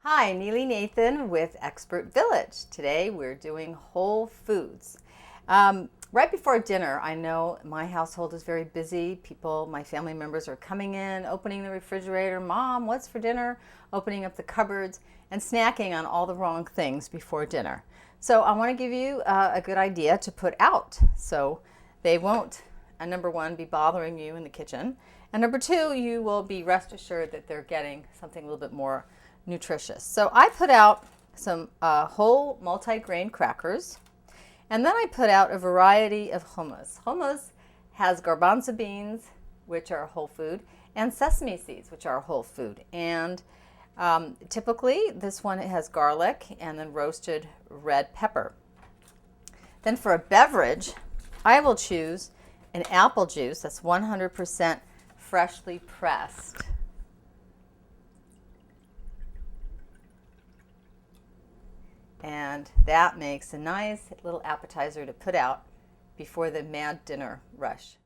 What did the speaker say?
Hi, Neely Nathan with Expert Village. Today we're doing Whole Foods. Right before dinner, I know my household is very busy. People, my family members are coming in, opening the refrigerator. Mom, what's for dinner? Opening up the cupboards and snacking on all the wrong things before dinner. So I want to give you a good idea to put out so they won't, number one, be bothering you in the kitchen. And number two, you will be rest assured that they're getting something a little bit more nutritious. So I put out some whole multi-grain crackers, and then I put out a variety of hummus. Hummus has garbanzo beans, which are a whole food, and sesame seeds, which are a whole food. And typically this one has garlic and then roasted red pepper. Then for a beverage, I will choose an apple juice that's 100% freshly pressed. And that makes a nice little appetizer to put out before the mad dinner rush.